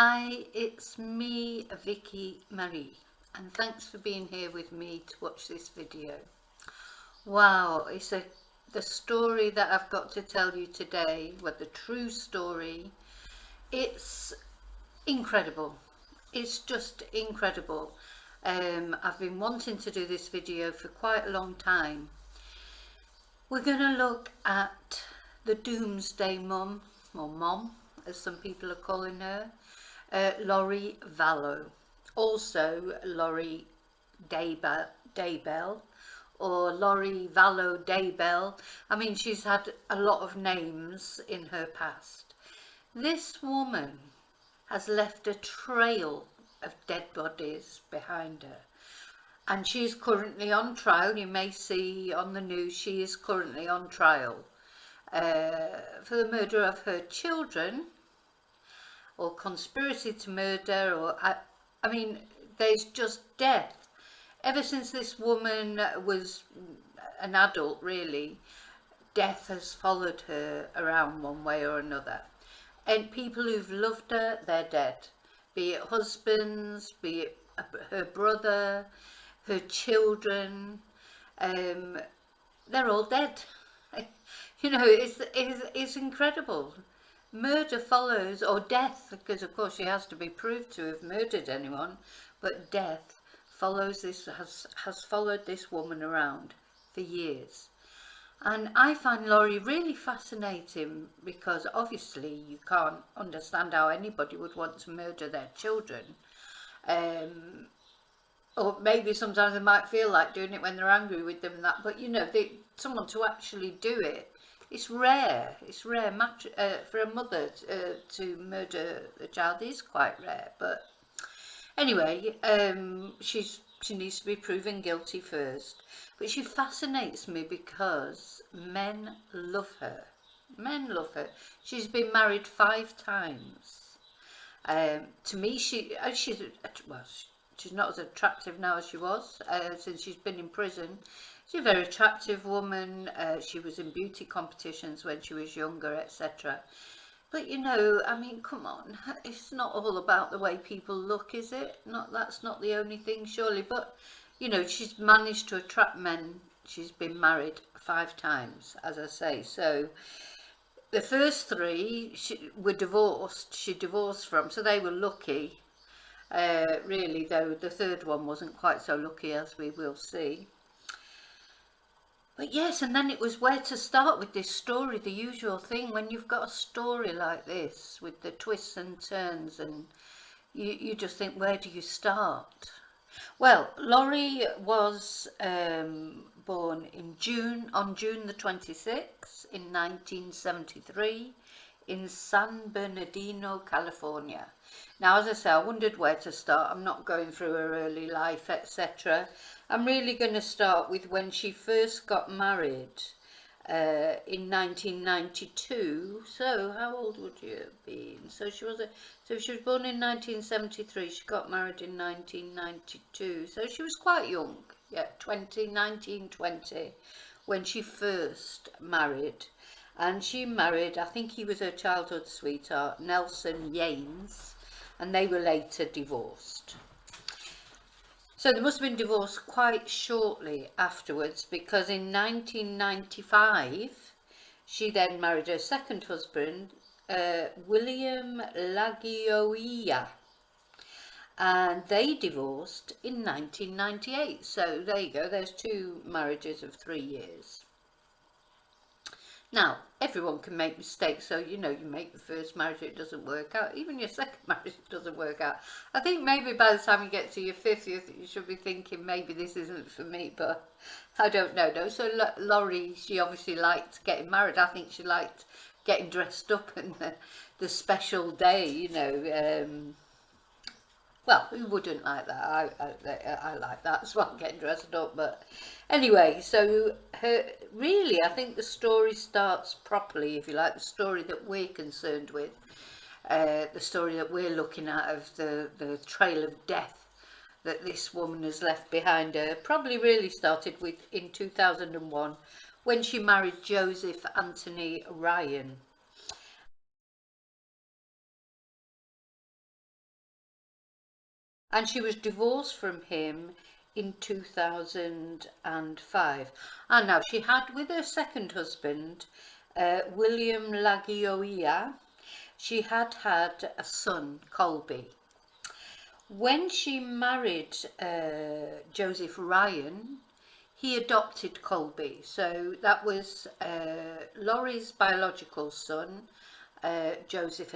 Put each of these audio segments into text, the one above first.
Hi, it's me, Vicki Marie, and thanks for being here with me to watch this video. Wow, the story that I've got to tell you today, the true story. It's incredible. It's just incredible. I've been wanting to do this video for quite a long time. We're going to look at the Doomsday Mum, or Mom, as some people are calling her. Laurie Vallow, also Laurie Daybell, or Laurie Vallow Daybell. I mean, she's had a lot of names in her past. This woman has left a trail of dead bodies behind her, and she is currently on trial. You may see on the news she is currently on trial for the murder of her children, or conspiracy to murder, or I mean, there's just death. Ever since this woman was an adult, really, death has followed her around one way or another. And people who've loved her, they're dead. Be it husbands, be it her brother, her children, they're all dead. You know, it's incredible. Murder follows, or death, because of course she has to be proved to have murdered anyone, but death follows has followed this woman around for years. And I find Laurie really fascinating, because obviously you can't understand how anybody would want to murder their children. Or maybe sometimes they might feel like doing it when they're angry with them and that, but you know, someone to actually do it, it's rare. It's rare. For a mother to murder a child is quite rare. But anyway, she needs to be proven guilty first. But she fascinates me because men love her. Men love her. She's been married 5 times. To me, she's not as attractive now as she was since she's been in prison. She's a very attractive woman. She was in beauty competitions when she was younger, etc. But you know, I mean, come on, it's not all about the way people look, is it? That's not the only thing, surely. But you know, she's managed to attract men. She's been married 5 times, as I say. So the first 3 were divorced. She divorced from, so they were lucky. Really, though, the 3rd one wasn't quite so lucky, as we will see. But yes, and then it was where to start with this story, the usual thing when you've got a story like this with the twists and turns, and you just think, where do you start? Well, Laurie was born on June the 26th in 1973 in San Bernardino, California. Now, as I say, I wondered where to start. I'm not going through her early life, etc. I'm really going to start with when she first got married in 1992. So how old would you have been? So she was born in 1973. She got married in 1992. So she was quite young. Yeah, 1920 when she first married. And she married, I think he was her childhood sweetheart, Nelson Yanes, and they were later divorced. So they must have been divorced quite shortly afterwards, because in 1995 she then married her second husband, William Lagioia, and they divorced in 1998. So there you go, there's 2 marriages of 3 years. Now, everyone can make mistakes, so you know, you make the first marriage, it doesn't work out. Even your second marriage, it doesn't work out. I think maybe by the time you get to your 5th, you should be thinking, maybe this isn't for me, but I don't know. No. So Laurie, she obviously liked getting married. I think she liked getting dressed up and the special day, you know. Well, who wouldn't like that? I like that as well, getting dressed up. But anyway, so really, I think the story starts properly, if you like, the story that we're concerned with, the story that we're looking at of the trail of death that this woman has left behind her, probably really started with in 2001 when she married Joseph Anthony Ryan. and she was divorced from him in 2005. And now she had with her second husband, William Lagioia, she had had a son, Colby. When she married Joseph Ryan, he adopted Colby. So that was Laurie's biological son. Joseph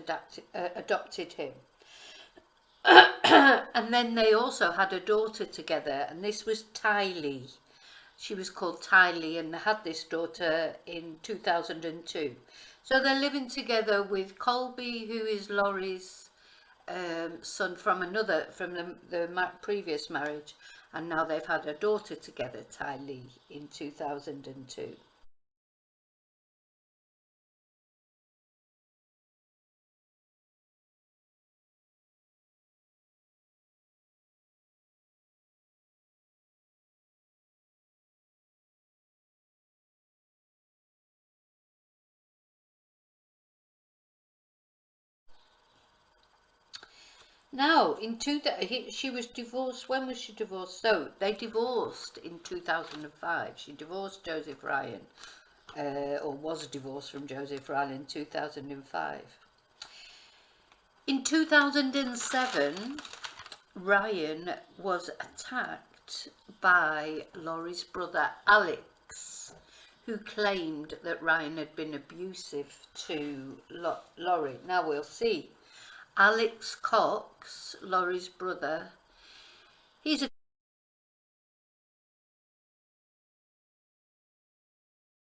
adopted him. And then they also had a daughter together, and this was Tylee. She was called Tylee, and they had this daughter in 2002. So they're living together with Colby, who is Laurie's son from the previous marriage, and now they've had a daughter together, Tylee, in 2002. Now, she was divorced. When was she divorced? So they divorced in 2005. She divorced Joseph Ryan, or was divorced from Joseph Ryan in 2005. In 2007, Ryan was attacked by Laurie's brother Alex, who claimed that Ryan had been abusive to Laurie. Now we'll see. Alex Cox, Laurie's brother, he's a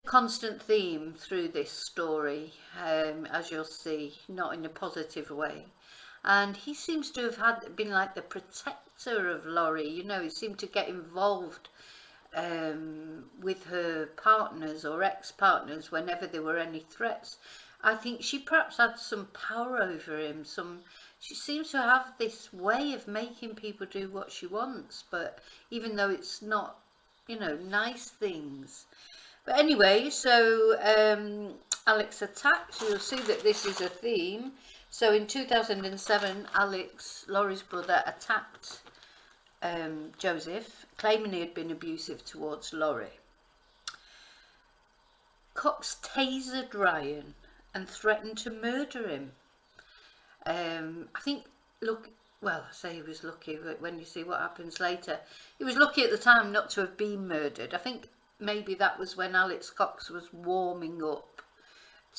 constant theme through this story, as you'll see, not in a positive way. And he seems to have been like the protector of Laurie. You know, he seemed to get involved with her partners or ex-partners whenever there were any threats. I think she perhaps had some power over him. She seems to have this way of making people do what she wants, but even though it's not, you know, nice things. But anyway, so Alex attacks. You'll see that this is a theme. So in 2007, Alex, Laurie's brother, attacked Joseph, claiming he had been abusive towards Laurie. Cox tasered Ryan and threatened to murder him. I think, I say he was lucky, but when you see what happens later, he was lucky at the time not to have been murdered. I think maybe that was when Alex Cox was warming up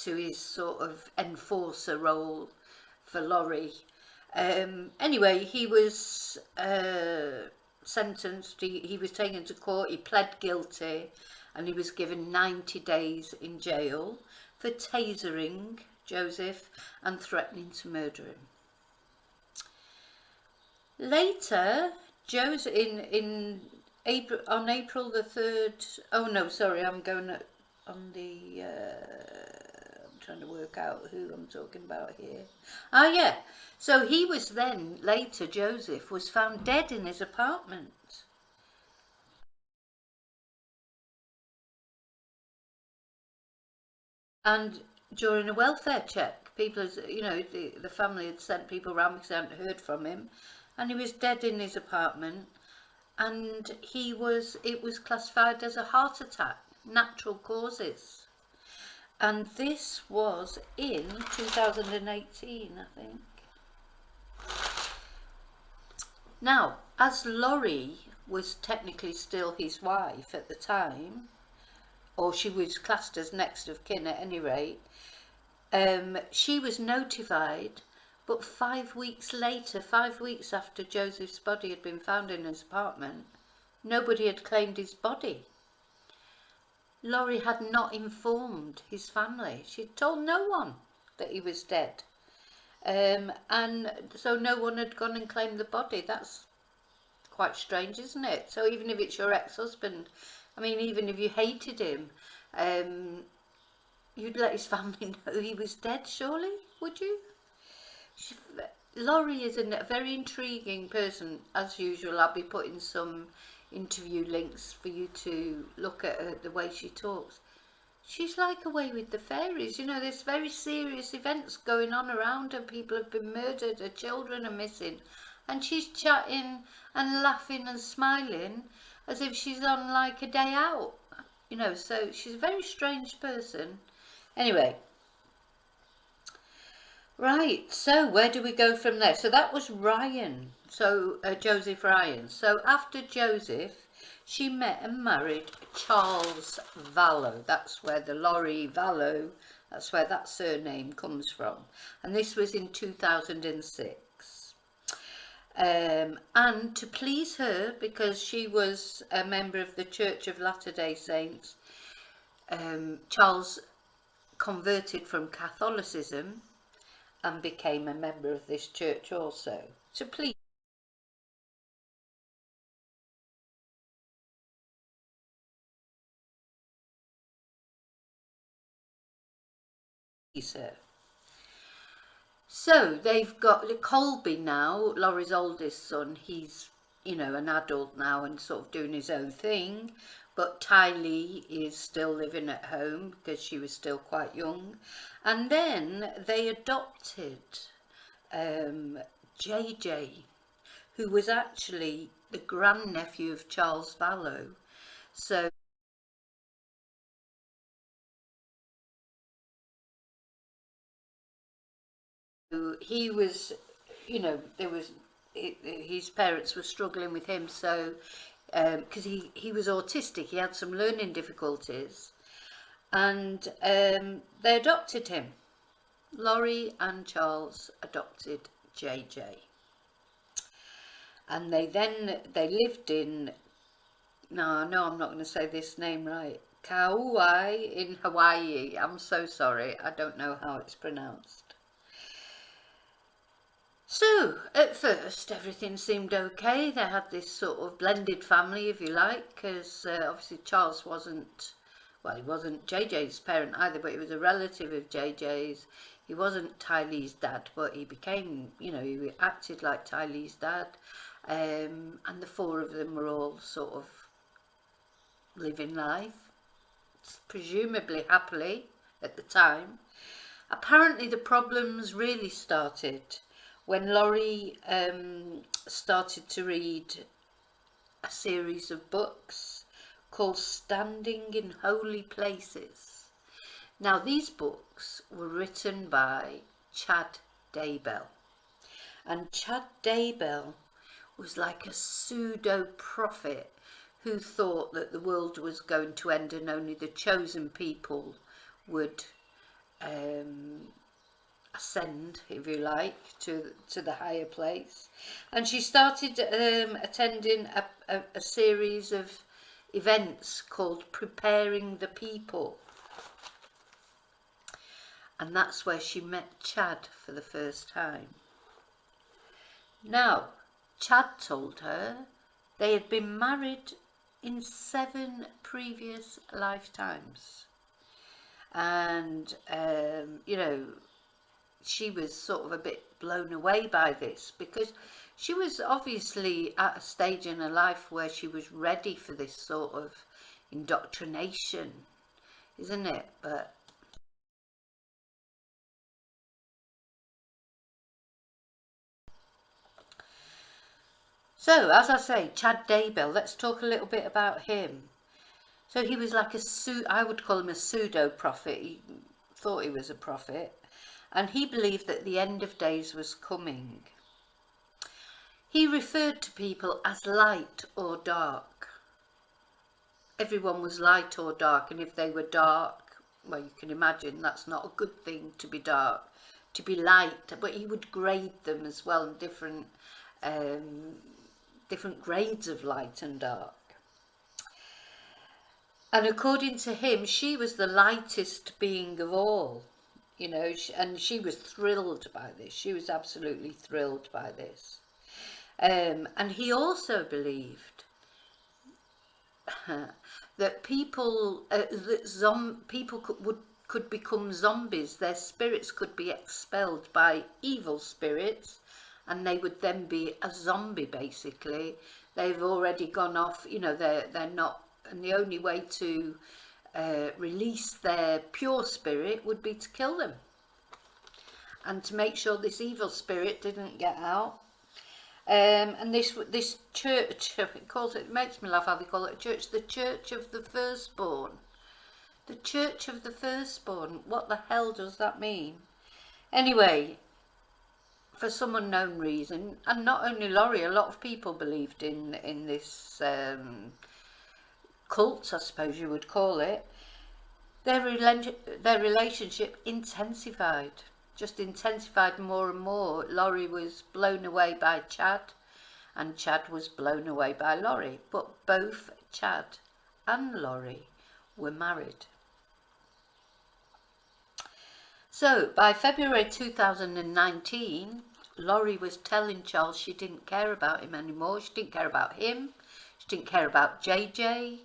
to his sort of enforcer role for Laurie. Anyway, he was sentenced, he was taken to court, he pled guilty, and he was given 90 days in jail for tasering Joseph and threatening to murder him. Later, Joseph, on April the 3rd, oh no, sorry, I'm going on the, I'm trying to work out who I'm talking about here. Ah, yeah, so he was then, later, Joseph was found dead in his apartment. And during a welfare check, people, you know, the family had sent people around because they hadn't heard from him, and he was dead in his apartment, and it was classified as a heart attack, natural causes. And this was in 2018, I think. Now, as Laurie was technically still his wife at the time, or she was classed as next of kin at any rate, she was notified, but 5 weeks later, 5 weeks after Joseph's body had been found in his apartment, nobody had claimed his body. Laurie had not informed his family. She'd told no one that he was dead. And so no one had gone and claimed the body. That's quite strange, isn't it? So even if it's your ex-husband, I mean, even if you hated him, you'd let his family know he was dead, surely, would you? Laurie is a very intriguing person. As usual, I'll be putting some interview links for you to look at her, the way she talks. She's like away with the fairies. You know, there's very serious events going on around her. People have been murdered, her children are missing. and she's chatting and laughing and smiling as if she's on like a day out, you know. So she's a very strange person. Anyway, right, so where do we go from there? So that was Ryan, so Joseph Ryan. So after Joseph, she met and married Charles Vallow. That's where the Laurie Vallow, that's where that surname comes from. And this was in 2006. And to please her, because she was a member of the Church of Latter-day Saints, Charles converted from Catholicism and became a member of this church also, to please her. So they've got Colby now, Laurie's oldest son. He's, you know, an adult now and sort of doing his own thing, but Tylee is still living at home because she was still quite young. And then they adopted JJ, who was actually the grandnephew of Charles Vallow. So he was, you know, there was, his parents were struggling with him, so because he was autistic, he had some learning difficulties, and they adopted him. Laurie and Charles adopted JJ, and they lived in, no, I'm not going to say this name right, Kauai in Hawaii. I'm so sorry, I don't know how it's pronounced. So, at first, everything seemed okay. They had this sort of blended family, if you like, because obviously Charles wasn't, well, he wasn't JJ's parent either, but he was a relative of JJ's. He wasn't Tylee's dad, but he became, you know, he acted like Tylee's dad. And the four of them were all sort of living life, presumably happily at the time. Apparently, the problems really started when Laurie started to read a series of books called Standing in Holy Places. Now, these books were written by Chad Daybell, and Chad Daybell was like a pseudo-prophet who thought that the world was going to end and only the chosen people would ascend, if you like, to the higher place. And she started attending a series of events called Preparing the People, and that's where she met Chad for the first time. Now, Chad told her they had been married in 7 previous lifetimes, and you know, she was sort of a bit blown away by this, because she was obviously at a stage in her life where she was ready for this sort of indoctrination, isn't it? But so, as I say, Chad Daybell, let's talk a little bit about him. So he was like I would call him a pseudo-prophet. He thought he was a prophet, and he believed that the end of days was coming. He referred to people as light or dark. Everyone was light or dark, and if they were dark, well, you can imagine that's not a good thing to be dark. To be light, but he would grade them as well in different grades of light and dark. And according to him, she was the lightest being of all, you know, and she was thrilled by this. She was absolutely thrilled by this. And he also believed that people, people could become zombies. Their spirits could be expelled by evil spirits, and they would then be a zombie, basically. They've already gone off, you know, they're not, and the only way to release their pure spirit would be to kill them, and to make sure this evil spirit didn't get out. And this church, it makes me laugh how they call it a church, the Church of the Firstborn. The Church of the Firstborn, what the hell does that mean? Anyway, for some unknown reason, and not only Laurie, a lot of people believed in this cult, I suppose you would call it. Their relationship intensified, just intensified more and more. Laurie was blown away by Chad, and Chad was blown away by Laurie. But both Chad and Laurie were married. So by February 2019, Laurie was telling Charles she didn't care about him anymore. She didn't care about him. She didn't care about JJ.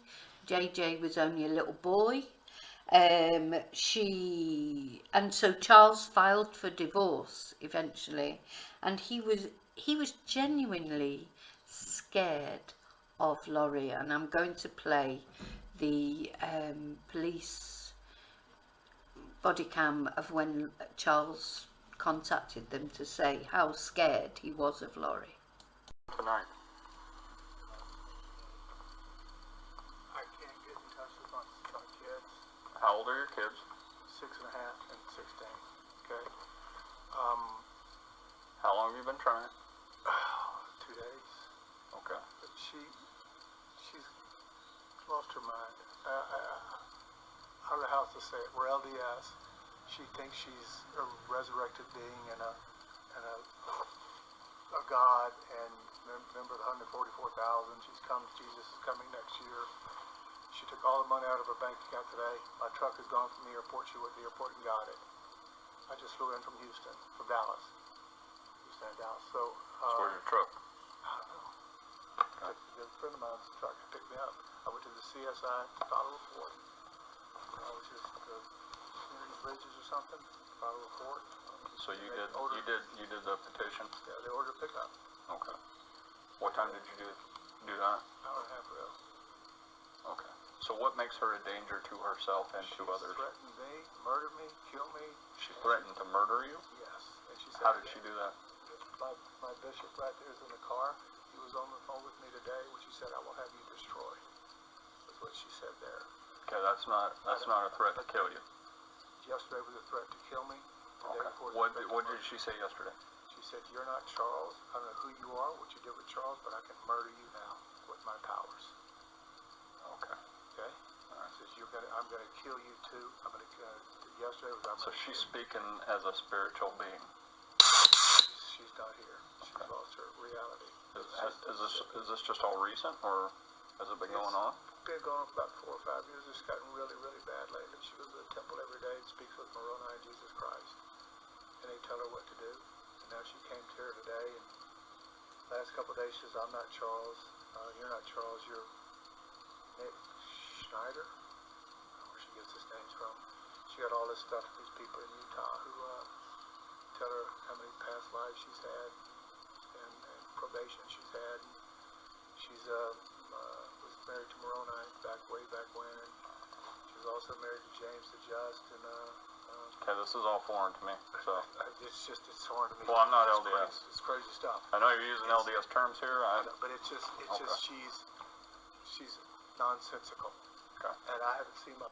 JJ was only a little boy. And so Charles filed for divorce eventually, and he was genuinely scared of Laurie. And I'm going to play the police body cam of when Charles contacted them to say how scared he was of Laurie. Tonight. I can't get in touch with my kids. How old are your kids? 6.5 and 16. Okay. How long have you been trying? 2 days. Okay. But she's lost her mind. I don't know how else to say it. We're LDS. She thinks she's a resurrected being and a God and member of the 144,000. Jesus is coming next year. She took all the money out of her bank account today. My truck is gone from the airport. She went to the airport and got it. I just flew in from Houston, from Dallas. Houston and Dallas. So, Where's your truck? I don't know. A friend of mine's truck picked me up. I went to the CSI, filed a report. Which is the community bridges or something. Filed a report. So you did the petition? Yeah, they ordered a pickup. Okay. What time did you do that? Hour and a half ago. Okay. So what makes her a danger to herself and to others? She threatened me, murder me, kill me. She threatened to murder you? Yes. And she said, how did she do that? My bishop right there is in the car. He was on the phone with me today, which he said, I will have you destroyed. That's what she said there. Okay, that's not a threat to kill you. Yesterday was a threat to kill me. Okay. What did she say yesterday? She said, you're not Charles. I don't know who you are, what you did with Charles, but I can murder you now with my powers. Okay. Okay? Right. She says, I'm going to kill you too. Yesterday was... So she's speaking as a spiritual being. She's not here. She's lost her reality. Is this just all recent, or has it been going on? It's been going on for about 4 or 5 years. It's gotten really, really bad lately. She goes to the temple every day and speaks with Moroni and Jesus Christ. And they tell her what to do. And now she came to her today, and last couple of days she says, I'm not Charles. You're not Charles. You're Nick Schneider. I don't know where she gets his names from. She got all this stuff from these people in Utah who tell her how many past lives she's had and probation she's had. And she's was married to Moroni way back when, and she was also married to James the Just. And okay, this is all foreign to me. So it's foreign to me. Well, I'm not LDS. It's crazy stuff. I know you're using LDS terms here. But it's just she's nonsensical. Okay. And I haven't seen my...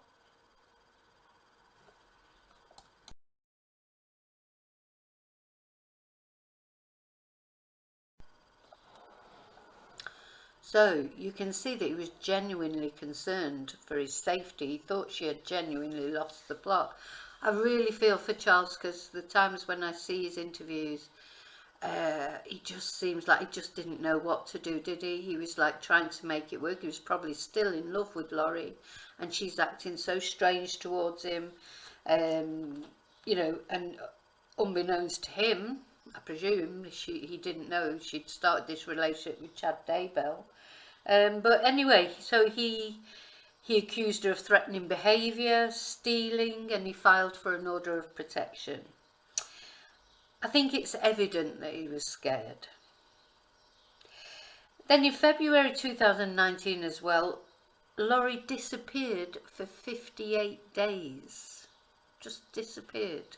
So you can see that he was genuinely concerned for his safety. He thought she had genuinely lost the plot. I really feel for Charles, because the times when I see his interviews, he just seems like he just didn't know what to do, did he? He was like trying to make it work. He was probably still in love with Laurie, and she's acting so strange towards him, you know, and unbeknownst to him, I presume, he didn't know she'd started this relationship with Chad Daybell. But anyway, so he accused her of threatening behaviour, stealing, and he filed for an order of protection. I think it's evident that he was scared. Then in February 2019 as well, Laurie disappeared for 58 days. Just disappeared.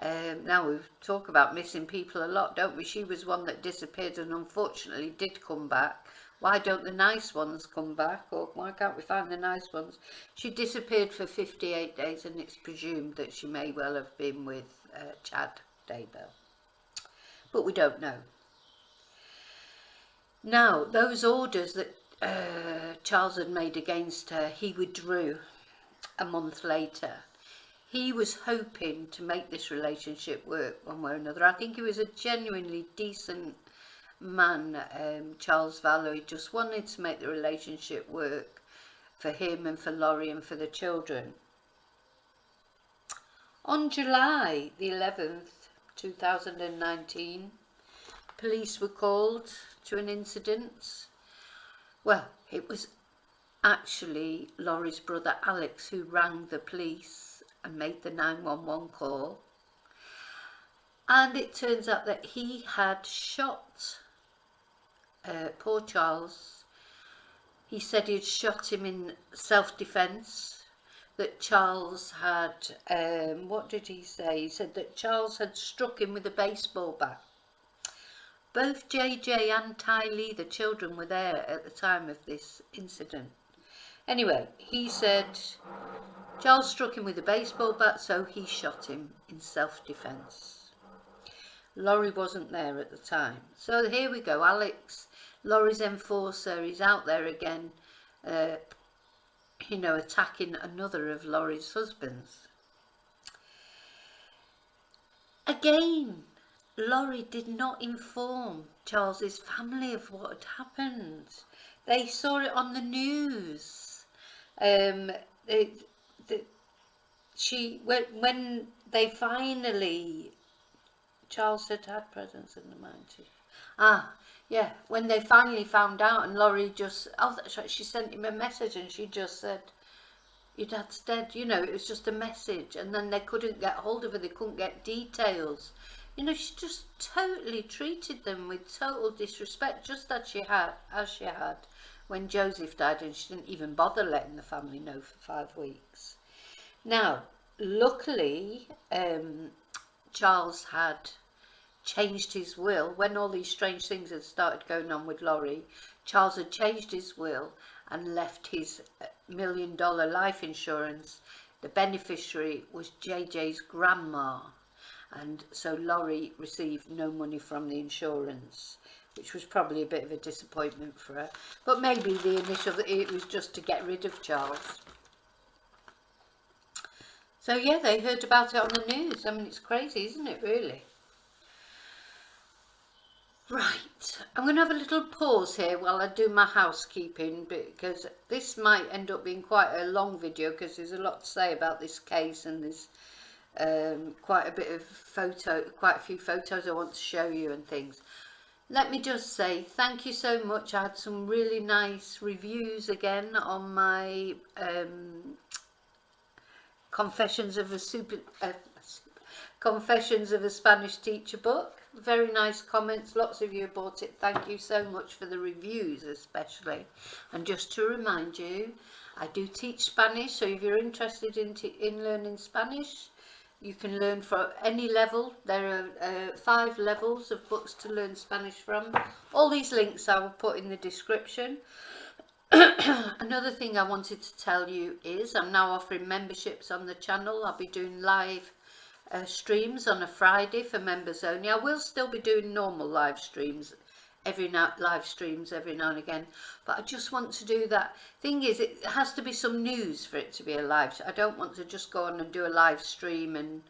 Now we talk about missing people a lot, don't we? She was one that disappeared and unfortunately did come back. Why don't the nice ones come back? Or why can't we find the nice ones? She disappeared for 58 days and it's presumed that she may well have been with Chad Daybell. But we don't know. Now, those orders that Charles had made against her, he withdrew a month later. He was hoping to make this relationship work one way or another. I think he was a genuinely decent man, Charles Vallow. He just wanted to make the relationship work for him and for Laurie and for the children. On July the 11th, 2019, police were called to an incident. Well, it was actually Laurie's brother Alex who rang the police and made the 911 call. And it turns out that he had shot poor Charles. He said he'd shot him in self-defense, that Charles had, what did he say? He said that Charles had struck him with a baseball bat. Both JJ and Ty Lee, the children, were there at the time of this incident. Anyway, he said Charles struck him with a baseball bat, so he shot him in self-defense. Laurie wasn't there at the time. So here we go, Alex, Laurie's enforcer, is out there again, you know, attacking another of Laurie's husbands. Again, Laurie did not inform Charles's family of what had happened. They saw it on the news. When they finally, Charles had presence in the mind too. Yeah, when they finally found out, and Laurie just, oh, that's right, she sent him a message and she just said, your dad's dead, you know, it was just a message. And then they couldn't get hold of her, they couldn't get details. You know, she just totally treated them with total disrespect, just as she had when Joseph died, and she didn't even bother letting the family know for 5 weeks. Now, luckily, Charles had changed his will. When all these strange things had started going on with Laurie, Charles had changed his will and left his $1 million life insurance. The beneficiary was JJ's grandma. And so Laurie received no money from the insurance, which was probably a bit of a disappointment for her. But maybe it was just to get rid of Charles. So yeah, they heard about it on the news. I mean, it's crazy, isn't it, really? Right, I'm going to have a little pause here while I do my housekeeping, because this might end up being quite a long video, because there's a lot to say about this case, and there's quite a few photos I want to show you and things. Let me just say thank you so much. I had some really nice reviews again on my Confessions of a Spanish Teacher book. Very nice comments, lots of you bought it. Thank you so much for the reviews especially. And just to remind you, I do teach Spanish, so if you're interested in learning Spanish, you can learn from any level. There are 5 levels of books to learn Spanish from. All these links I will put in the description. Another thing I wanted to tell you is I'm now offering memberships on the channel. I'll be doing live streams on a Friday for members only. I will still be doing normal live streams every now and again, but I just want to do that. Thing is, it has to be some news for it to be a live. I don't want to just go on and do a live stream and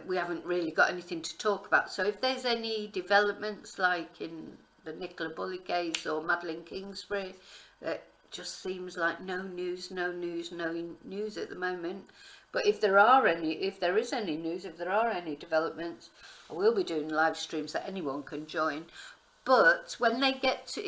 we haven't really got anything to talk about. So if there's any developments like in the Nicola Bulley case or Madeleine Kingsbury, it just seems like no news at the moment. But if there is any news, if there are any developments, I will be doing live streams that anyone can join. But when they get to,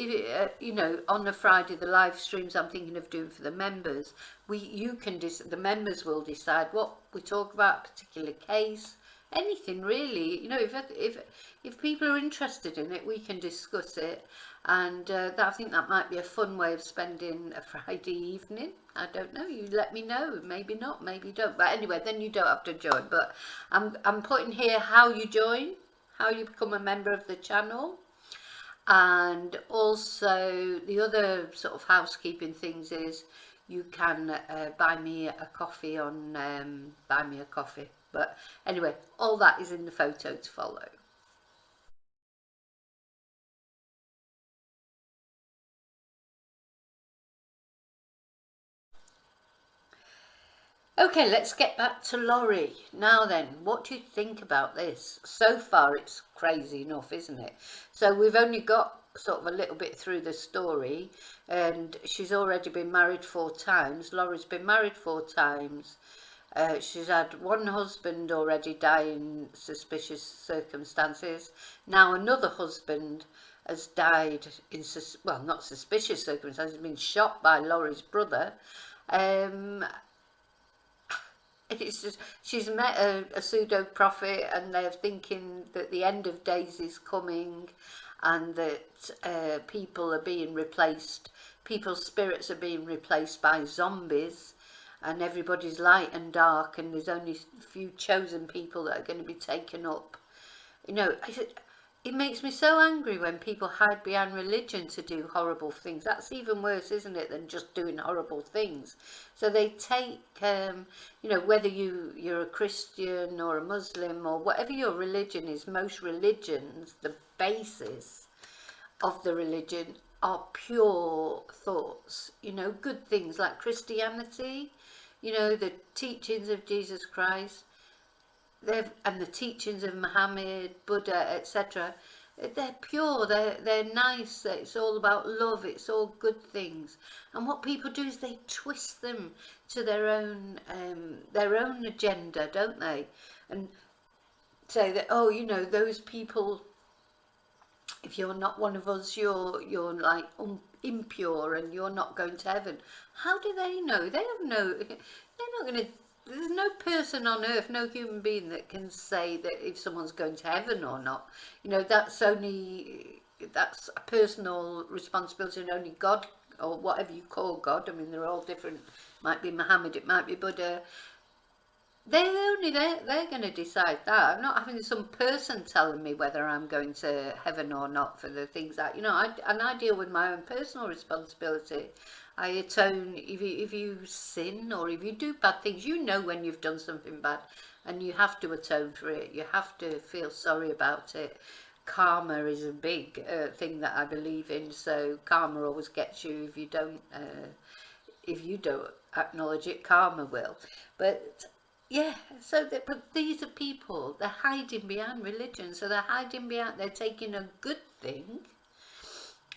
you know, on a Friday, the live streams I'm thinking of doing for the members, the members will decide what we talk about, a particular case, anything really. You know, if people are interested in it, we can discuss it, and I think that might be a fun way of spending a Friday evening. I don't know, you let me know, maybe not, maybe don't, but anyway, then you don't have to join. But I'm putting here how you join, how you become a member of the channel, and also the other sort of housekeeping things is you can buy me a coffee on buy me a coffee. But anyway, all that is in the photo to follow. Okay, let's get back to Laurie. Now then, what do you think about this? So far it's crazy enough, isn't it? So we've only got sort of a little bit through the story, and she's already been married 4 times. Laurie's been married 4 times. She's had one husband already die in suspicious circumstances. Now another husband has died in, well, not suspicious circumstances, he's been shot by Laurie's brother. It's just, she's met a pseudo prophet, and they're thinking that the end of days is coming, and that people are being replaced, people's spirits are being replaced by zombies, and everybody's light and dark, and there's only a few chosen people that are going to be taken up. You know, it makes me so angry when people hide behind religion to do horrible things. That's even worse, isn't it, than just doing horrible things. So they take, you know, whether you're a Christian or a Muslim or whatever your religion is, most religions, the basis of the religion are pure thoughts, you know, good things like Christianity, you know, the teachings of Jesus Christ, and the teachings of Muhammad, Buddha, etc. They're pure, they're nice, it's all about love, it's all good things. And what people do is they twist them to their own agenda, don't they? And say that, oh, you know, those people, if you're not one of us, you're like impure and you're not going to heaven. How do they know? They have no, they're not going to, there's no person on earth, no human being that can say that if someone's going to heaven or not. You know, that's a personal responsibility, and only God, or whatever you call God, I mean, they're all different, it might be Muhammad, it might be Buddha, they're going to decide that. I'm not having some person telling me whether I'm going to heaven or not for the things that, you know, I deal with my own personal responsibility. I atone if you sin or if you do bad things. You know when you've done something bad, and you have to atone for it. You have to feel sorry about it. Karma is a big thing that I believe in. So karma always gets you if you don't acknowledge it. Karma will. But yeah, so but these are people. They're hiding behind religion. So they're hiding behind. They're taking a good thing,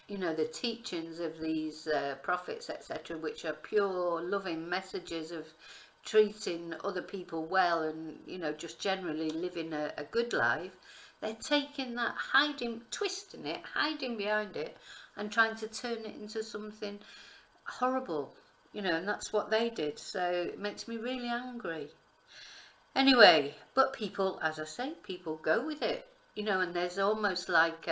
you know, the teachings of these prophets, etc., which are pure loving messages of treating other people well, and, you know, just generally living a good life. They're taking that, twisting it, hiding behind it, and trying to turn it into something horrible, you know, and that's what they did. So it makes me really angry. Anyway, but people, as I say, people go with it, you know, and there's almost like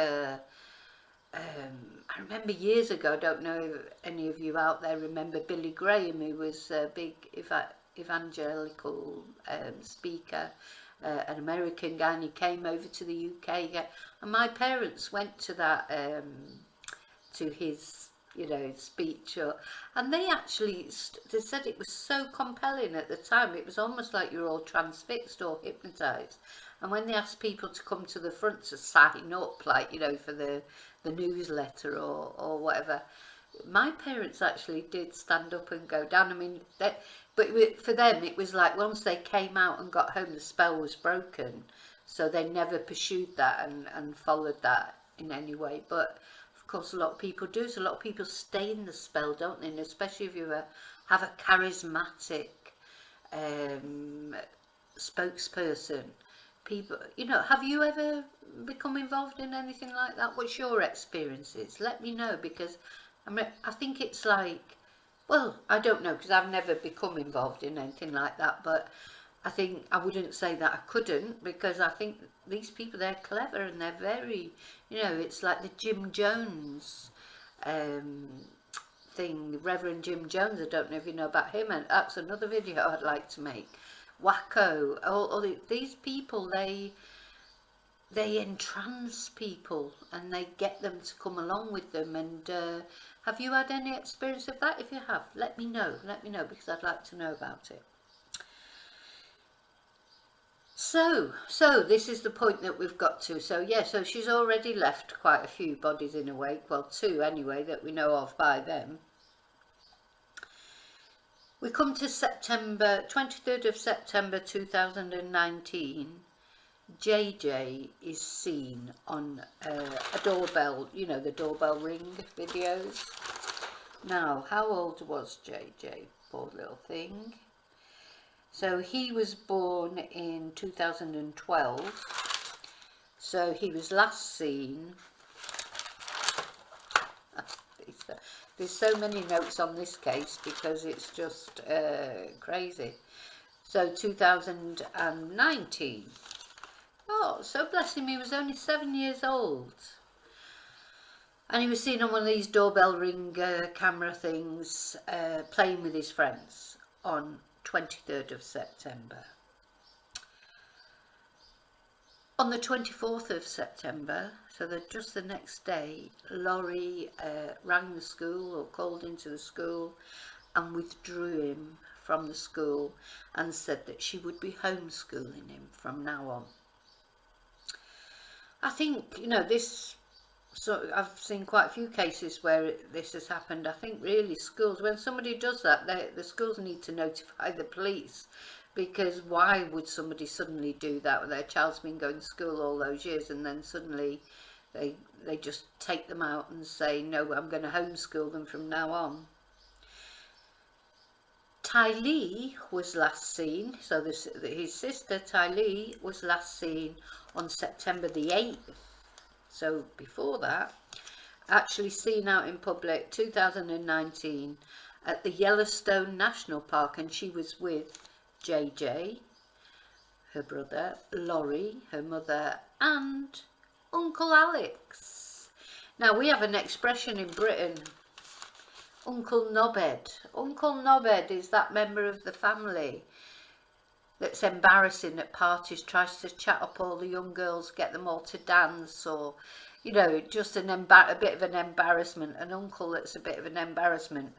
I remember years ago, I don't know if any of you out there remember Billy Graham, who was a big evangelical speaker, an American guy, and he came over to the UK, and my parents went to that, to his, you know, speech, and they actually, they said it was so compelling at the time, it was almost like you were all transfixed or hypnotised. And when they asked people to come to the front to sign up, like, you know, for the newsletter or whatever, my parents actually did stand up and go down. I mean, but for them it was like once they came out and got home, the spell was broken, so they never pursued that and followed that in any way. But of course a lot of people do, so a lot of people stay in the spell, don't they? And especially if you have a charismatic spokesperson. People, you know, have you ever become involved in anything like that? What's your experiences? Let me know, because I think it's like, well, I don't know, because I've never become involved in anything like that, but I think I wouldn't say that I couldn't, because I think these people, they're clever and they're very, you know, it's like the Jim Jones thing, Reverend Jim Jones. I don't know if you know about him, and that's another video I'd like to make. Wacko, all these people, they entrance people and they get them to come along with them. And have you had any experience of that? If you have, let me know, because I'd like to know about it. So this is the point that we've got to. So yeah, so she's already left quite a few bodies in a wake, well, 2 anyway that we know of by them. We come to September, 23rd of September 2019. JJ is seen on a doorbell, you know, the doorbell ring videos. Now, how old was JJ? Poor little thing. So he was born in 2012. So he was last seen. There's so many notes on this case because it's just crazy. So 2019. Oh, so bless him, he was only 7 years old. And he was seen on one of these doorbell ring camera things, playing with his friends on 23rd of September. On the 24th of September, so that just the next day, Laurie rang the school or called into the school and withdrew him from the school and said that she would be homeschooling him from now on. I think, you know, this, so I've seen quite a few cases where this has happened. I think really schools, when somebody does that, the schools need to notify the police, because why would somebody suddenly do that when their child's been going to school all those years and then suddenly they just take them out and say, no, I'm going to homeschool them from now on. Ty Lee was last seen, so his sister Ty Lee was last seen on September the 8th. So before that, actually seen out in public 2019 at the Yellowstone National Park, and she was with JJ, her brother, Laurie, her mother, and Uncle Alex. Now we have an expression in Britain, Uncle Knobhead. Uncle Knobhead is that member of the family that's embarrassing at parties, tries to chat up all the young girls, get them all to dance, or, you know, just a bit of an embarrassment, an uncle that's a bit of an embarrassment.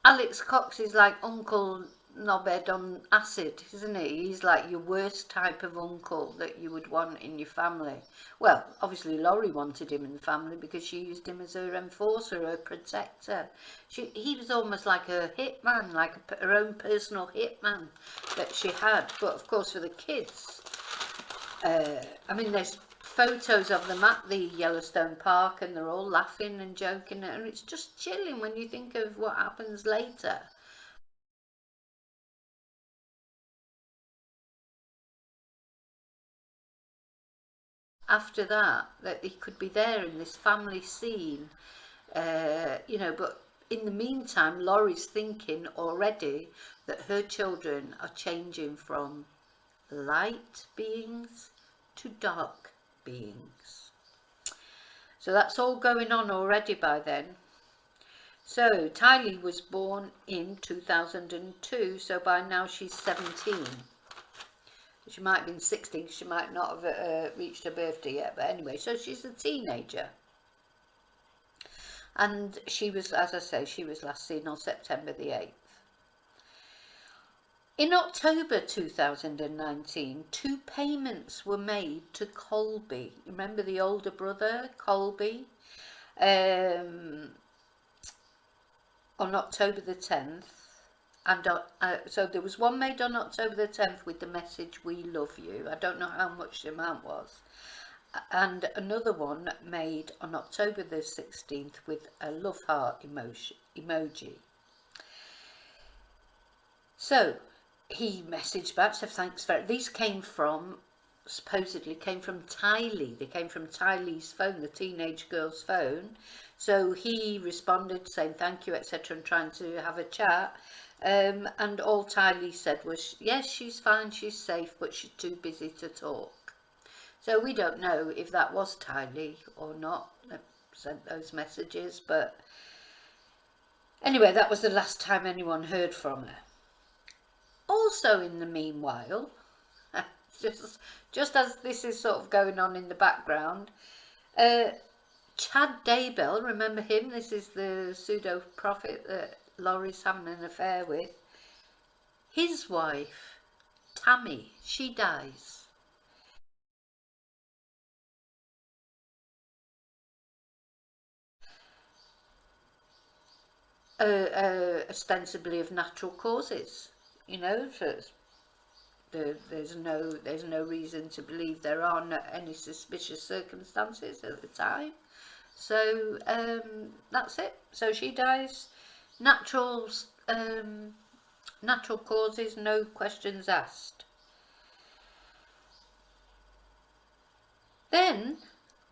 Alex Cox is like Uncle Knobhead on acid, isn't he? He's like your worst type of uncle that you would want in your family. Well, obviously Laurie wanted him in the family because she used him as her enforcer, her protector. He was almost like her hitman, like her own personal hitman that she had. But of course for the kids, I mean, there's photos of them at the Yellowstone Park and they're all laughing and joking, and it's just chilling when you think of what happens later. After that he could be there in this family scene, you know, but in the meantime Laurie's thinking already that her children are changing from light beings to dark beings. So that's all going on already by then. So Tylee was born in 2002, so by now she's 17. She might have been 16, she might not have reached her birthday yet, but anyway, so she's a teenager. And she was, as I say, she was last seen on September the 8th. In October 2019, 2 payments were made to Colby. Remember the older brother, Colby? On October the 10th. And so there was one made on October the 10th with the message, "We love you." I don't know how much the amount was. And another one made on October the 16th with a love heart emoji. So he messaged back, said thanks for it. These supposedly came from Tylee. They came from Tylee's phone, the teenage girl's phone. So he responded saying thank you, etc., and trying to have a chat. And all Tylee said was, yes, she's fine, she's safe, but she's too busy to talk. So we don't know if that was Tylee or not that sent those messages, but anyway, that was the last time anyone heard from her. Also in the meanwhile, just as this is sort of going on in the background, Chad Daybell, remember him? This is the pseudo-prophet that Laurie's having an affair with. His wife, Tammy, she dies. Ostensibly of natural causes, you know, so there's no reason to believe there are any suspicious circumstances at the time. So that's it. So she dies, natural causes, no questions asked. Then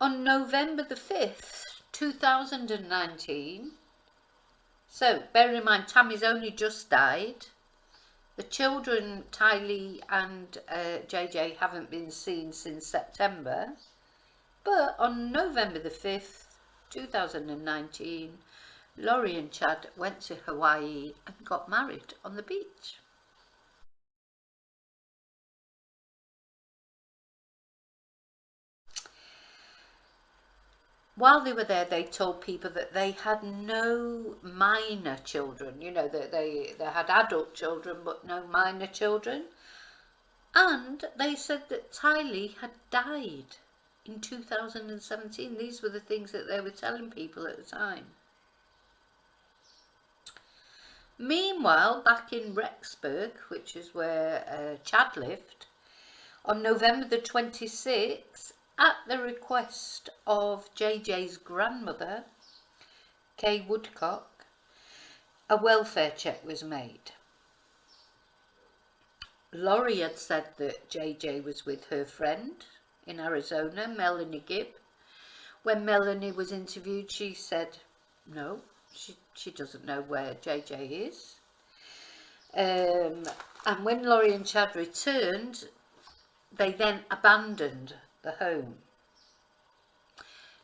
on November the 5th, 2019, so bearing in mind Tammy's only just died, the children Tylee and JJ haven't been seen since September, but on November the 5th, 2019, Laurie and Chad went to Hawaii and got married on the beach. While they were there, they told people that they had no minor children, you know, that they had adult children but no minor children. And they said that Tylee had died in 2017. These were the things that they were telling people at the time. Meanwhile, back in Rexburg, which is where Chad lived, on November the 26th, at the request of JJ's grandmother, Kay Woodcock, a welfare check was made. Laurie had said that JJ was with her friend in Arizona, Melanie Gibb. When Melanie was interviewed, she said no, she doesn't know where JJ is. And when Laurie and Chad returned, they then abandoned the home.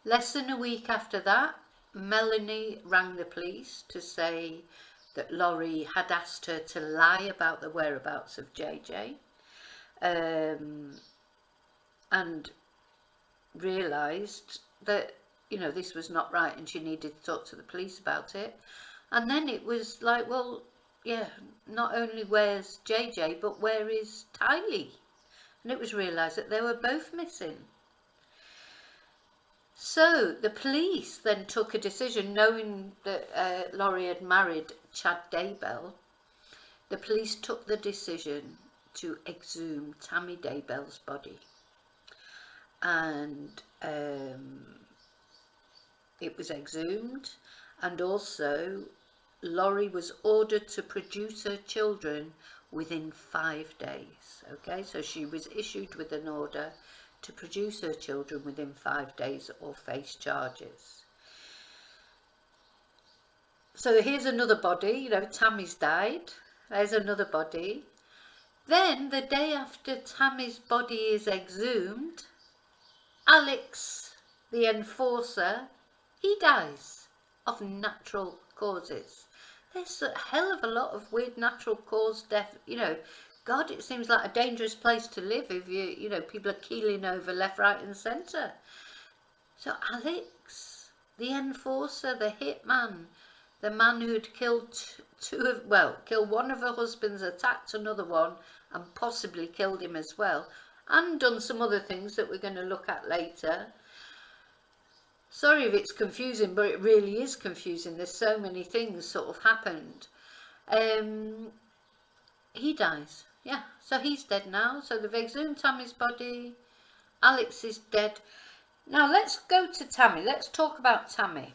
Less than a week after that, Melanie rang the police to say that Laurie had asked her to lie about the whereabouts of JJ, and realised that, you know, this was not right and she needed to talk to the police about it. And then it was like, well, yeah, not only where's JJ, but where is Tylee? And it was realised that they were both missing. So the police then took a decision, knowing that Laurie had married Chad Daybell. The police took the decision to exhume Tammy Daybell's body. And it was exhumed, and also Laurie was ordered to produce her children within 5 days. Okay, so she was issued with an order to produce her children within 5 days or face charges. So here's another body, you know, Tammy's died. There's another body. Then the day after Tammy's body is exhumed, Alex, the enforcer, he dies of natural causes. There's a hell of a lot of weird natural cause death, you know. God, it seems like a dangerous place to live if you know, people are keeling over left, right and centre. So Alex, the enforcer, the hitman, the man who'd killed killed one of her husbands, attacked another one and possibly killed him as well, and done some other things that we're going to look at later. Sorry if it's confusing, but it really is confusing. There's so many things sort of happened. He dies. Yeah, so he's dead now. So they've exhumed Tammy's body. Alex is dead. Now let's go to Tammy. Let's talk about Tammy.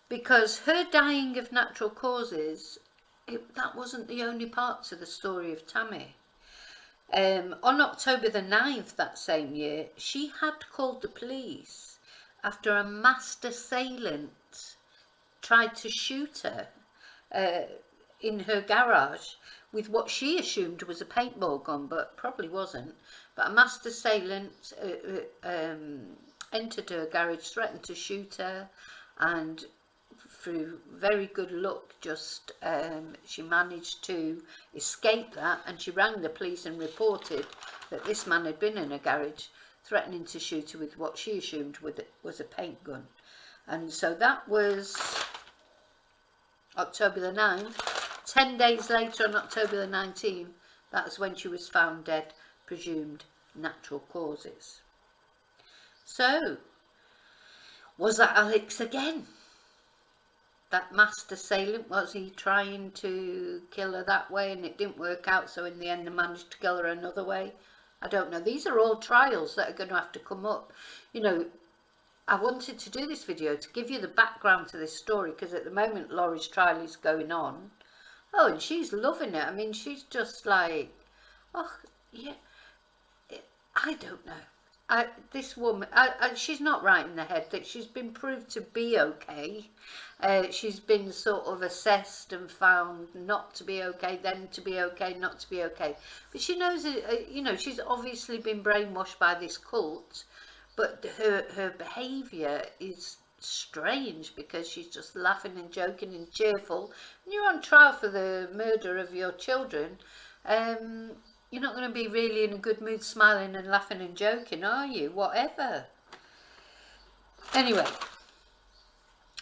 Because her dying of natural causes, that wasn't the only part to the story of Tammy. On October the 9th that same year, she had called the police after a masked assailant tried to shoot her. in her garage with what she assumed was a paintball gun, but probably wasn't. But a masked assailant entered her garage, threatened to shoot her, and through very good luck, just she managed to escape that, and she rang the police and reported that this man had been in a garage threatening to shoot her with what she assumed was a paint gun. And so that was October the 9th. 10 days later, on October the 19th, that's when she was found dead, presumed natural causes. So, was that Alex again? That masked assailant, was he trying to kill her that way and it didn't work out, so in the end they managed to kill her another way? I don't know. These are all trials that are going to have to come up. You know, I wanted to do this video to give you the background to this story, because at the moment Laurie's trial is going on. Oh, and she's loving it. I mean, she's just like, oh, yeah, I don't know. This woman, she's not right in the head, that she's been proved to be okay. She's been sort of assessed and found not to be okay, then to be okay, not to be okay. But she knows, you know, she's obviously been brainwashed by this cult, but her behaviour is strange, because she's just laughing and joking and cheerful. When you're on trial for the murder of your children, you're not going to be really in a good mood smiling and laughing and joking, are you? Whatever. Anyway,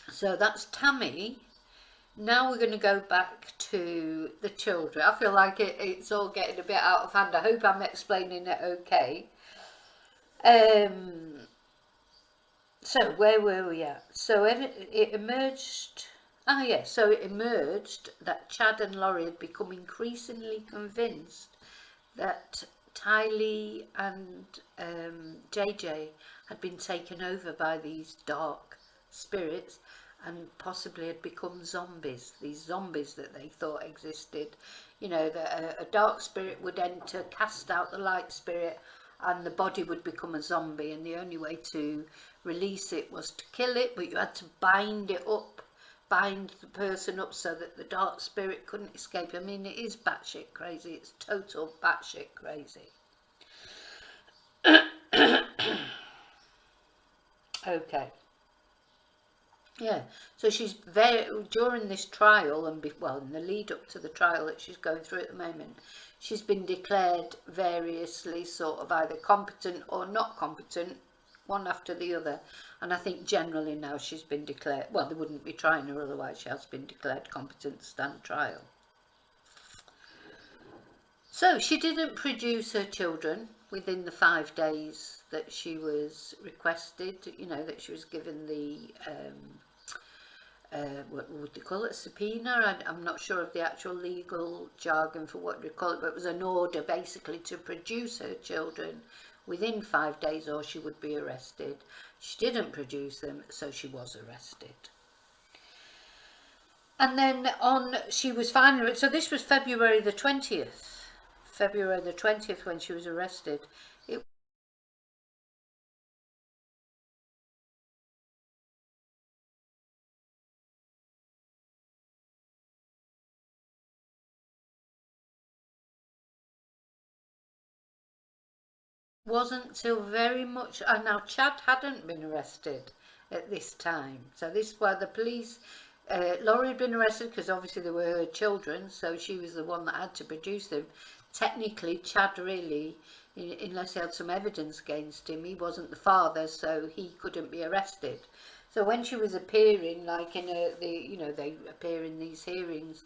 so that's Tammy. Now we're going to go back to the children. I feel like it's all getting a bit out of hand. I hope I'm explaining it okay. So where were we at? So it emerged... Ah, yes. So it emerged that Chad and Laurie had become increasingly convinced that Tylee and JJ had been taken over by these dark spirits and possibly had become zombies. These zombies that they thought existed. You know, that a dark spirit would enter, cast out the light spirit, and the body would become a zombie, and the only way to release it was to kill it, but you had to bind it up, bind the person up so that the dark spirit couldn't escape. I mean, it is batshit crazy. It's total batshit crazy. Okay. Yeah, so she's during this trial, and well, in the lead up to the trial that she's going through at the moment, she's been declared variously sort of either competent or not competent, one after the other. And I think generally now she's been declared, well, they wouldn't be trying her otherwise, she has been declared competent to stand trial. So she didn't produce her children within the 5 days that she was requested, you know, that she was given the, what would they call it, subpoena? I'm not sure of the actual legal jargon for what they call it, but it was an order basically to produce her children within 5 days or she would be arrested. She didn't produce them, so she was arrested. And then she was finally, so this was February the 20th. February the 20th when she was arrested. It wasn't till very much, and now Chad hadn't been arrested at this time. So this is why the police, Laurie had been arrested because obviously they were her children, so she was the one that had to produce them. Technically, Chad really, unless he had some evidence against him, he wasn't the father, so he couldn't be arrested. So when she was appearing, like in you know, they appear in these hearings,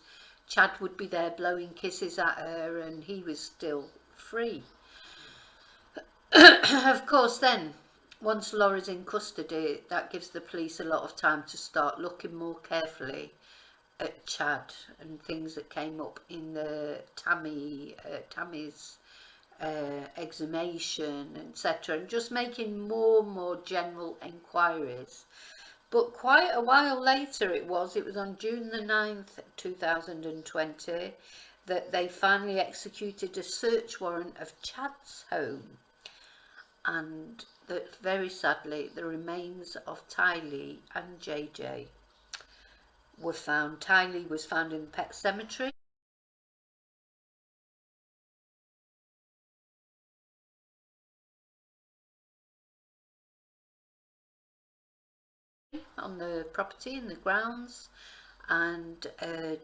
Chad would be there blowing kisses at her, and he was still free. Of course, then, once Laura's in custody, that gives the police a lot of time to start looking more carefully at Chad and things that came up in the Tammy's exhumation, etc., and just making more and more general enquiries. But quite a while later it was on June the 9th 2020 that they finally executed a search warrant of Chad's home, and that very sadly the remains of Tylee and JJ were found. Tylee was found in the pet cemetery. On the property in the grounds, and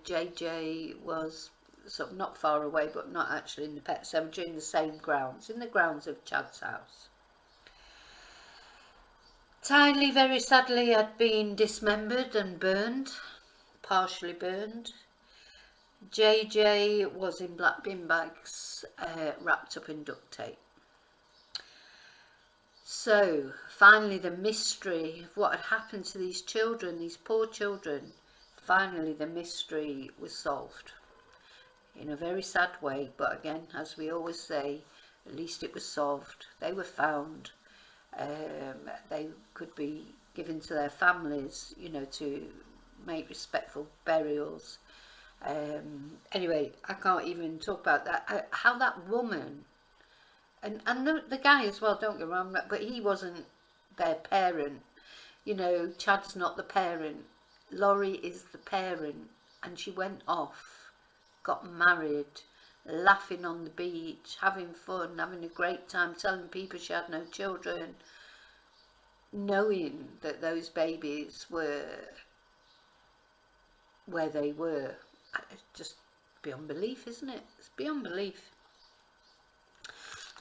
JJ was sort of not far away, but not actually in the pet cemetery, in the same grounds, in the grounds of Chad's house. Tylee very sadly had been dismembered and burned, partially burned. JJ was in black bin bags, wrapped up in duct tape. So finally the mystery of what had happened to these children, these poor children, finally the mystery was solved in a very sad way, but again, as we always say, at least it was solved. They were found. They could be given to their families, you know, to make respectful burials. Anyway, I can't even talk about that. How that woman, and the guy as well, don't get me wrong, but he wasn't their parent. You know, Chad's not the parent. Laurie is the parent, and she went off, got married, laughing on the beach, having fun, having a great time, telling people she had no children, knowing that those babies were where they were. It's just beyond belief, isn't it? It's beyond belief.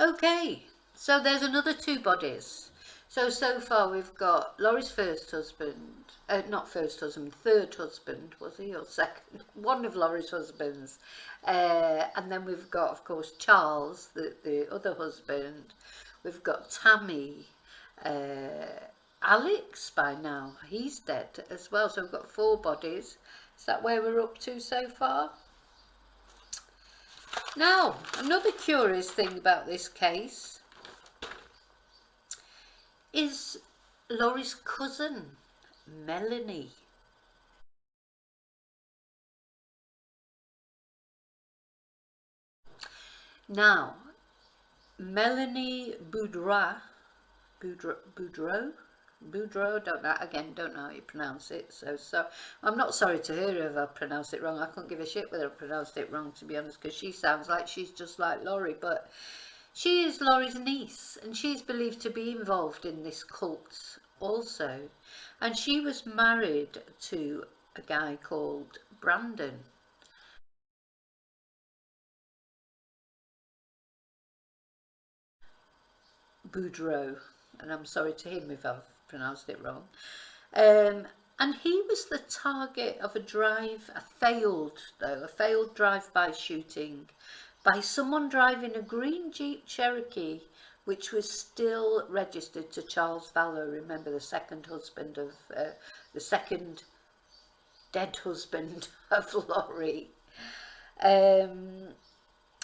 Okay, so there's another 2 bodies. So far we've got Laurie's first husband, not first husband, third husband, was he, or second? One of Laurie's husbands. And then we've got, of course, Charles, the other husband. We've got Tammy, Alex by now, he's dead as well. So we've got 4 bodies. Is that where we're up to so far? Now, another curious thing about this case is Laurie's cousin, Melanie. Now, Melanie Boudreau, don't know, again, don't know how you pronounce it, so I'm not sorry to her if I pronounced it wrong. I couldn't give a shit whether I pronounced it wrong, to be honest, because she sounds like she's just like Laurie, but she is Laurie's niece, and she's believed to be involved in this cult also, and she was married to a guy called Brandon. Boudreau, and I'm sorry to him if I've pronounced it wrong. And he was the target of a failed drive-by shooting by someone driving a green Jeep Cherokee, which was still registered to Charles Vallow. Remember, the second husband of the second dead husband of Laurie. And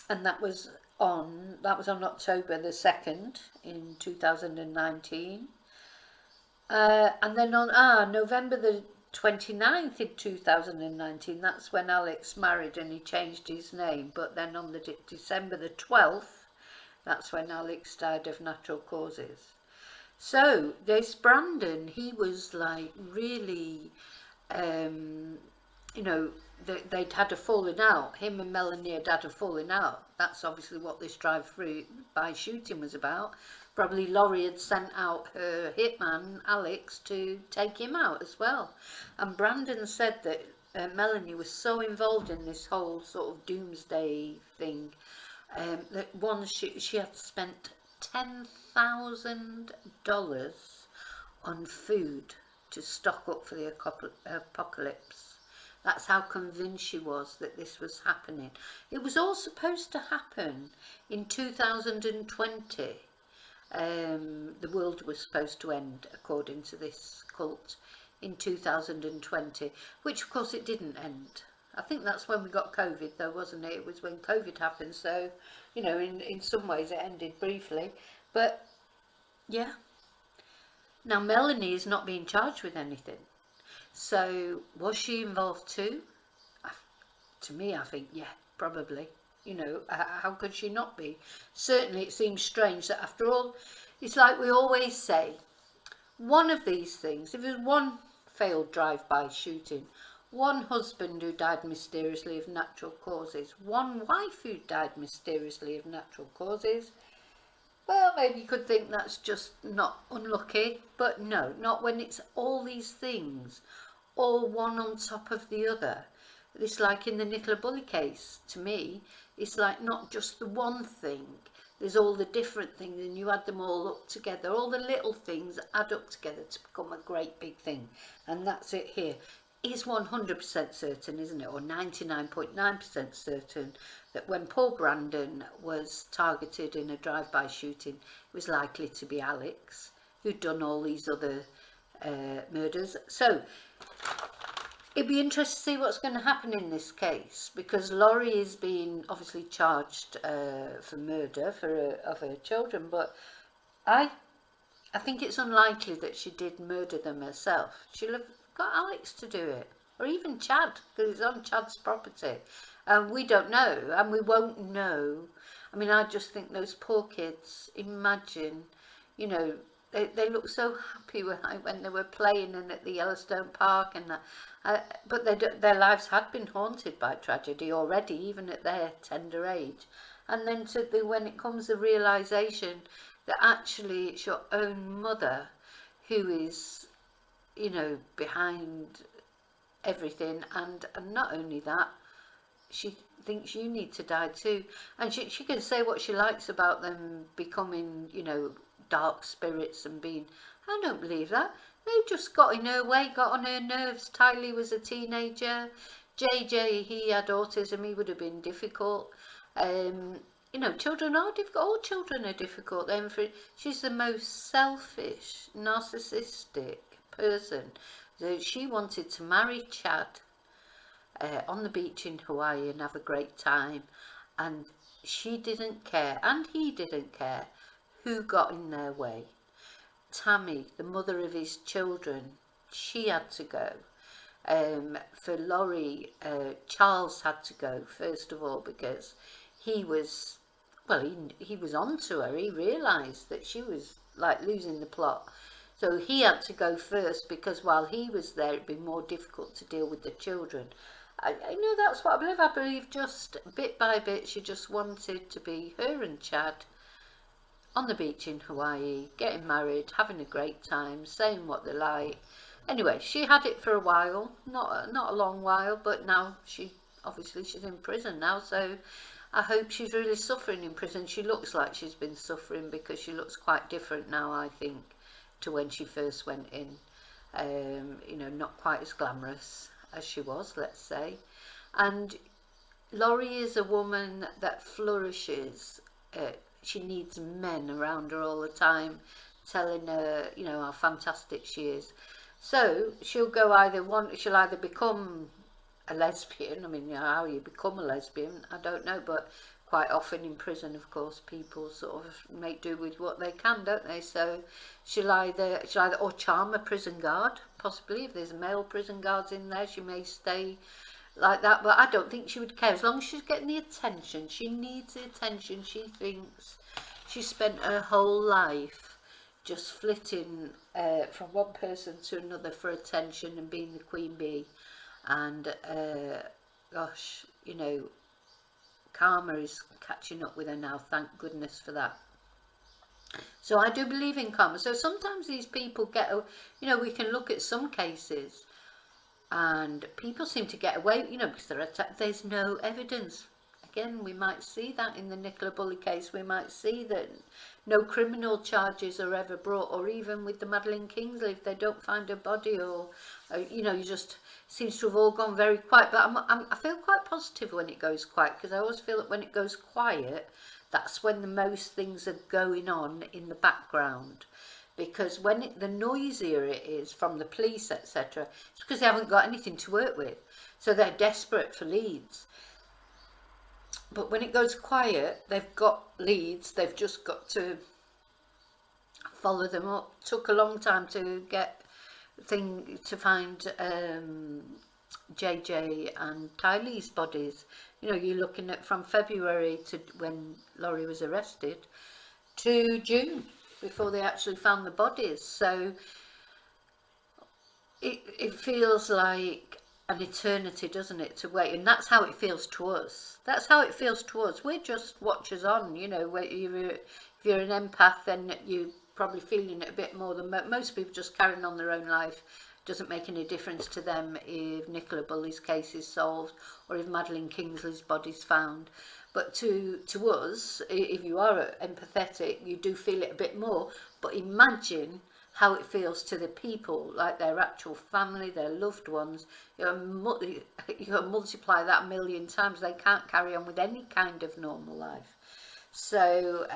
that was on October the 2nd in 2019. And then on November the 29th in 2019, that's when Alex married and he changed his name. But then on the December the 12th, that's when Alex died of natural causes. So this Brandon, he was like really, you know, they'd had a falling out. Him and Melanie had a falling out. That's obviously what this drive-by shooting was about. Probably Laurie had sent out her hitman, Alex, to take him out as well. And Brandon said that Melanie was so involved in this whole sort of doomsday thing that once she had spent $10,000 on food to stock up for the apocalypse. That's how convinced she was that this was happening. It was all supposed to happen in 2020. The world was supposed to end, according to this cult, in 2020, which of course it didn't end. I think that's when we got COVID though, wasn't it? It was when COVID happened, so, you know, in some ways it ended briefly, but yeah. Now Melanie is not being charged with anything. So, was she involved too? To me, I think, yeah, probably. You know, how could she not be? Certainly, it seems strange that after all, it's like we always say, one of these things, if there's one failed drive-by shooting, one husband who died mysteriously of natural causes, one wife who died mysteriously of natural causes. Well, maybe you could think that's just not unlucky, but no, not when it's all these things, all one on top of the other. It's like in the Nicola Bulley case, to me, it's like not just the one thing, there's all the different things, and you add them all up together, all the little things add up together to become a great big thing, and that's it here. It's 100% certain, isn't it, or 99.9% certain, that when Paul Brandon was targeted in a drive-by shooting, it was likely to be Alex, who'd done all these other murders. So it'd be interesting to see what's going to happen in this case, because Laurie is being obviously charged for murder of her children, but I think it's unlikely that she did murder them herself. She'll have got Alex to do it, or even Chad, because it's on Chad's property. We don't know, and we won't know. I mean, I just think those poor kids, imagine, you know, they look so happy when they were playing and at the Yellowstone Park and that. But their lives had been haunted by tragedy already, even at their tender age. And then when it comes the realisation that actually it's your own mother who is, you know, behind everything, and not only that, she thinks you need to die too. And she can say what she likes about them becoming, you know, dark spirits and being, I don't believe that. They just got in her way, got on her nerves. Tylee was a teenager. JJ, he had autism, he would have been difficult. You know, children are difficult. All children are difficult. She's the most selfish, narcissistic person. So she wanted to marry Chad on the beach in Hawaii and have a great time, and she didn't care, and he didn't care who got in their way. Tammy, the mother of his children, she had to go. For Laurie, Charles had to go first of all, because he was, well, he was onto her. He realised that she was like losing the plot. So he had to go first, because while he was there, it'd be more difficult to deal with the children. I know that's what I believe. I believe just bit by bit, she just wanted to be her and Chad on the beach in Hawaii, getting married, having a great time, saying what they like. Anyway, she had it for a while, not a long while, but now she's in prison now, so I hope she's really suffering in prison. She looks like she's been suffering, because she looks quite different now, I think, to when she first went in. You know, not quite as glamorous as she was, let's say. And Laurie is a woman that flourishes. She needs men around her all the time, telling her, you know, how fantastic she is. So she'll either become a lesbian. I mean, you know, how you become a lesbian, I don't know, but quite often in prison, of course, people sort of make do with what they can, don't they? So she'll either or charm a prison guard, possibly. If there's male prison guards in there, she may stay like that, but I don't think she would care, as long as she's getting the attention. She needs the attention. She thinks she spent her whole life just flitting from one person to another for attention and being the queen bee, and gosh, you know, karma is catching up with her now, thank goodness for that. So I do believe in karma. So sometimes these people get, you know, we can look at some cases and people seem to get away, you know, because there's no evidence. Again, we might see that in the Nicola Bulley case. We might see that no criminal charges are ever brought, or even with the Madeleine Kingsley, if they don't find her body, or you know, you just seems to have all gone very quiet. But I feel quite positive when it goes quiet, because I always feel that when it goes quiet, that's when the most things are going on in the background. Because when the noisier it is from the police, etc., it's because they haven't got anything to work with, so they're desperate for leads. But when it goes quiet, they've got leads, they've just got to follow them up. Took a long time to find JJ and Tylee's bodies. You know, you're looking at from February to when Laurie was arrested to June before they actually found the bodies. So it feels like an eternity, doesn't it, to wait? And that's how it feels to us. That's how it feels to us. We're just watchers on, you know. If you're an empath, then you're probably feeling it a bit more than most people, just carrying on their own life. Doesn't make any difference to them if Nicola Bulley's case is solved or if Madeleine Kingsley's body's found. But to us, if you are empathetic, you do feel it a bit more. But imagine how it feels to the people, like their actual family, their loved ones. You multiply that a million times. They can't carry on with any kind of normal life. So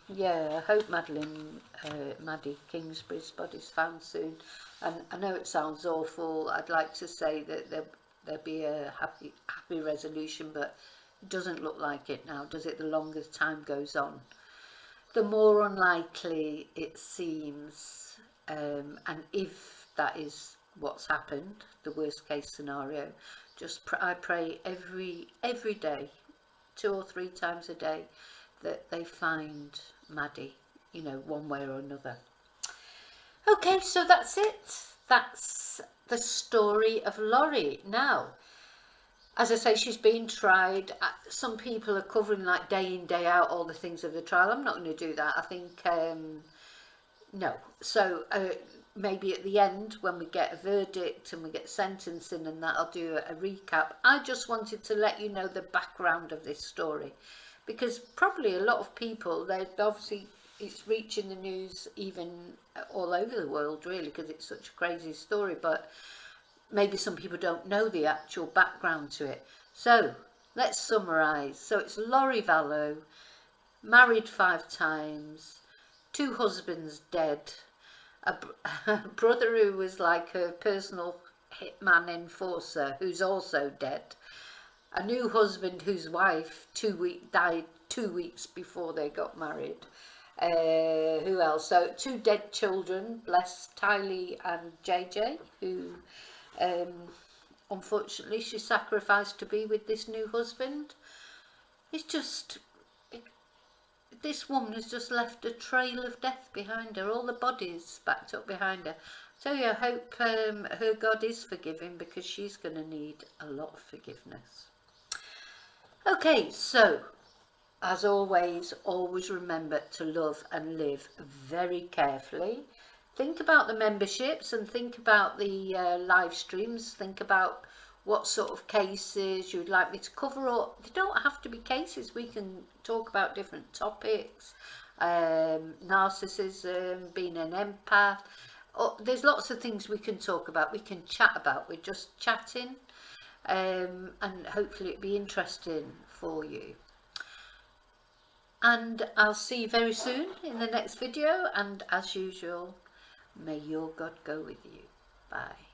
yeah, I hope Maddie Kingsbury's body's found soon. And I know it sounds awful. I'd like to say that there'll be a happy resolution, but it doesn't look like it now, does it? The longer time goes on, the more unlikely it seems. And if that is what's happened, the worst case scenario, I pray every day, 2 or 3 times a day, that they find Maddie, you know, one way or another. Okay, so that's it. That's the story of Laurie. Now, as I say, she's been tried. Some people are covering like day in, day out all the things of the trial. I'm not going to do that. I think, no. So maybe at the end, when we get a verdict and we get sentencing and that, I'll do a recap. I just wanted to let you know the background of this story, because probably a lot of people, obviously it's reaching the news even all over the world, really, because it's such a crazy story, but maybe some people don't know the actual background to it. So let's summarise. So it's Laurie Vallow, married 5 times, 2 husbands dead, a brother who was like her personal hitman enforcer who's also dead, a new husband whose wife died 2 weeks before they got married. Who else? So 2 dead children, bless Tylee and JJ, who unfortunately she sacrificed to be with this new husband. It's just, this woman has just left a trail of death behind her, all the bodies backed up behind her. So yeah, I hope her God is forgiving, because she's going to need a lot of forgiveness. Okay, so as always remember to love and live very carefully. Think about the memberships and think about the live streams. Think about what sort of cases you'd like me to cover, or they don't have to be cases. We can talk about different topics, narcissism, being an empath. There's lots of things we can talk about, we can chat about. We're just chatting, and hopefully it'll be interesting for you. And I'll see you very soon in the next video, and as usual, may your God go with you. Bye.